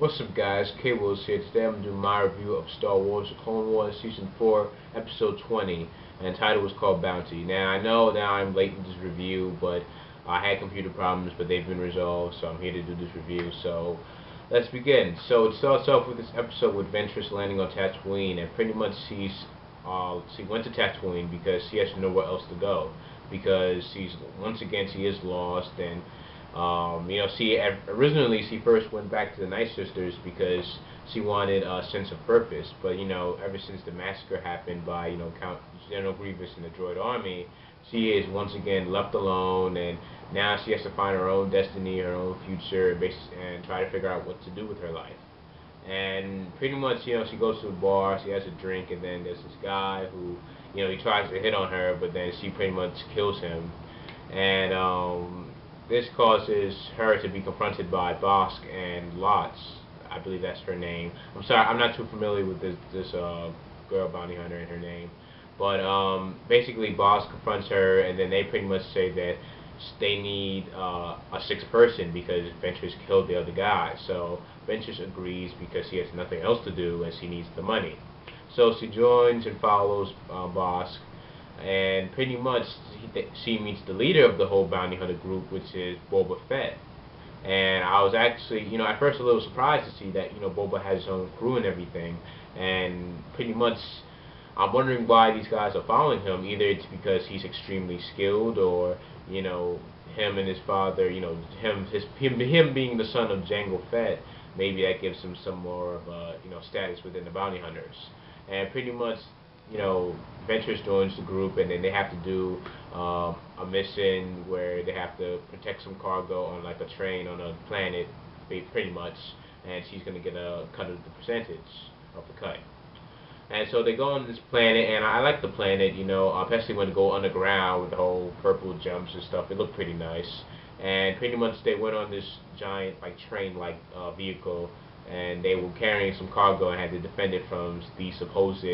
What's up guys, Cables here. Today I'm doing my review of Star Wars The Clone Wars Season 4, Episode 20, and the title was called Bounty. Now I know that I'm late with this review, but I had computer problems, but they've been resolved, so I'm here to do this review. So let's begin. So it starts off with this episode with Ventress landing on Tatooine, and pretty much she went to Tatooine because she has to know where else to go, because she is lost, and originally she first went back to the Night Sisters because she wanted a sense of purpose. But ever since the massacre happened by Count General Grievous and the Droid Army, she is once again left alone, and now she has to find her own destiny, her own future, and try to figure out what to do with her life. And pretty much, she goes to a bar, she has a drink, and then there's this guy who, he tries to hit on her, but then she pretty much kills him. And this causes her to be confronted by Bossk and Lots. I believe that's her name. I'm sorry, I'm not too familiar with this girl bounty hunter and her name. But basically, Bossk confronts her, and then they pretty much say that they need a sixth person because Ventress killed the other guy. So Ventress agrees because she has nothing else to do and she needs the money. So she joins and follows Bossk, and pretty much she meets the leader of the whole bounty hunter group, which is Boba Fett. And I was actually, at first a little surprised to see that, Boba has his own crew and everything. And pretty much, I'm wondering why these guys are following him. Either it's because he's extremely skilled, or, him and his father, him being the son of Jango Fett, maybe that gives him some more of a, status within the bounty hunters. And pretty much, Ventress joins the group, and then they have to do a mission where they have to protect some cargo on like a train on a planet, pretty much, and she's going to get a cut of the percentage of the cut. And so they go on this planet, and I like the planet, especially when they go underground with the whole purple jumps and stuff. It looked pretty nice. And pretty much they went on this giant like train-like vehicle, and they were carrying some cargo and had to defend it from the supposed,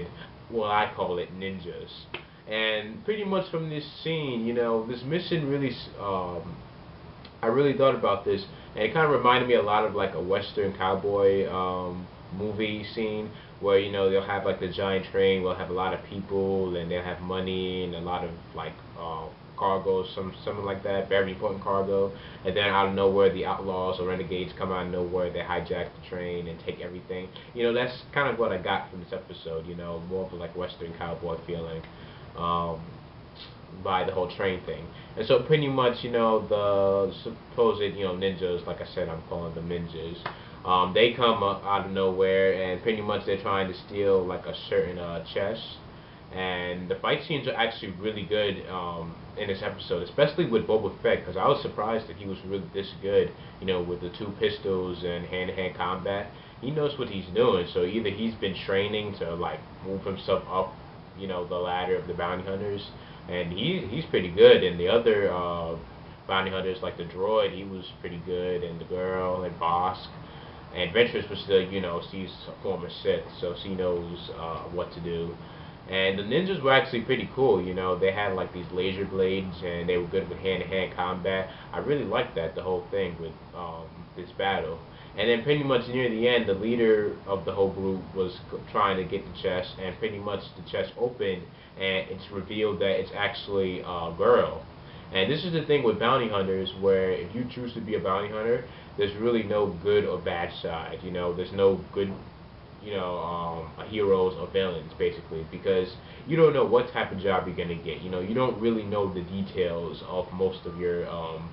well, I call it ninjas. And pretty much from this scene, this mission really, I really thought about this, and it kind of reminded me a lot of like a Western cowboy movie scene where they'll have like the giant train, will have a lot of people, and they'll have money and a lot of like cargo, something like that, very important cargo, and then out of nowhere the outlaws or renegades come out of nowhere, they hijack the train and take everything. That's kind of what I got from this episode, more of a like Western cowboy feeling by the whole train thing. And so pretty much, the supposed, ninjas, like I said, I'm calling them ninjas, they come out of nowhere, and pretty much they're trying to steal like a certain chest. And the fight scenes are actually really good in this episode, especially with Boba Fett, because I was surprised that he was really this good, with the two pistols and hand-to-hand combat. He knows what he's doing, so either he's been training to like move himself up, the ladder of the bounty hunters, and he's pretty good. And the other bounty hunters, like the droid, he was pretty good, and the girl and Bossk. And Ventress was still, she's a former Sith, so she knows what to do. And the ninjas were actually pretty cool, they had like these laser blades, and they were good with hand-to-hand combat. I really liked that, the whole thing with this battle. And then pretty much near the end, the leader of the whole group was trying to get the chest, and pretty much the chest opened, and it's revealed that it's actually a girl. And this is the thing with bounty hunters, where if you choose to be a bounty hunter, there's really no good or bad side. There's no good, heroes or villains, basically, because you don't know what type of job you're gonna get. You don't really know the details of most of your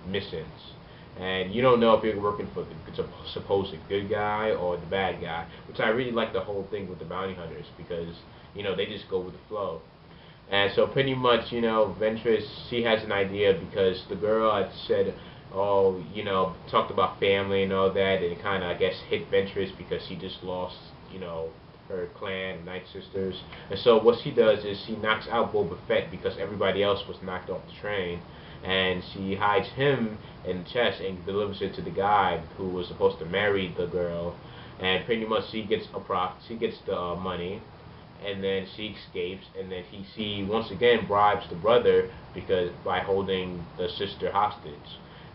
missions, and you don't know if you're working for the supposed good guy or the bad guy. Which I really like the whole thing with the bounty hunters, because they just go with the flow. And so pretty much, Ventress, she has an idea, because the girl had said, oh, talked about family and all that, and it kind of, I guess, hit Ventress because she just lost, her clan, Night Sisters. And so what she does is she knocks out Boba Fett because everybody else was knocked off the train, and she hides him in the chest and delivers it to the guy who was supposed to marry the girl. And pretty much she gets the money, and then she escapes, and then she once again bribes the brother because by holding the sister hostage,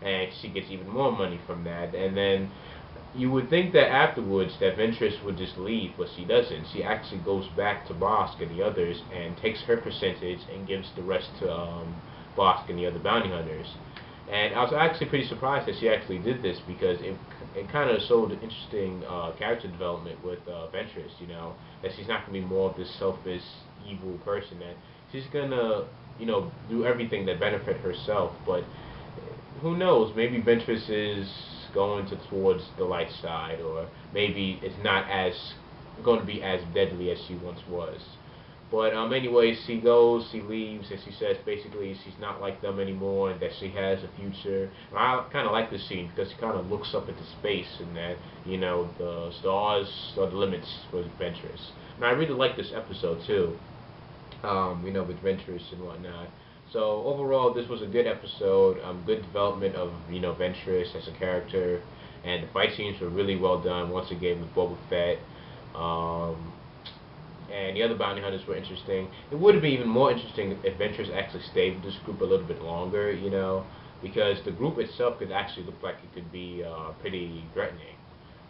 and she gets even more money from that. And then you would think that afterwards that Ventress would just leave, but she doesn't. She actually goes back to Bossk and the others and takes her percentage and gives the rest to Bossk and the other bounty hunters. And I was actually pretty surprised that she actually did this because it kind of showed interesting character development with Ventress, you know, that she's not going to be more of this selfish, evil person, that she's going to, you know, do everything that benefit herself, but who knows, maybe Ventress is going towards the light side, or maybe it's not as going to be as deadly as she once was. But anyways, she goes, she leaves, and she says basically she's not like them anymore, and that she has a future. And I kind of like this scene because she kind of looks up into space, and that, you know, the stars are the limits for Ventress. And I really like this episode too. You know, with Ventress and whatnot. So overall, this was a good episode. Good development of, you know, Ventress as a character, and the fight scenes were really well done. Once again with Boba Fett, and the other bounty hunters were interesting. It would have been even more interesting if Ventress actually stayed with this group a little bit longer, you know, because the group itself could actually look like it could be pretty threatening.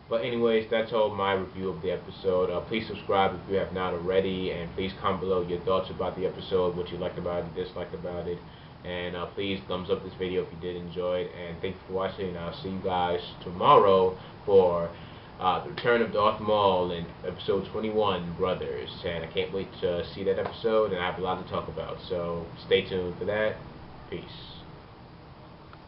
But anyways, that's all my review of the episode. Please subscribe if you have not already, and please comment below your thoughts about the episode, what you liked about it, disliked about it, and please thumbs up this video if you did enjoy it, and thank you for watching, and I'll see you guys tomorrow for the return of Darth Maul in episode 21, Brothers, and I can't wait to see that episode, and I have a lot to talk about, so stay tuned for that. Peace.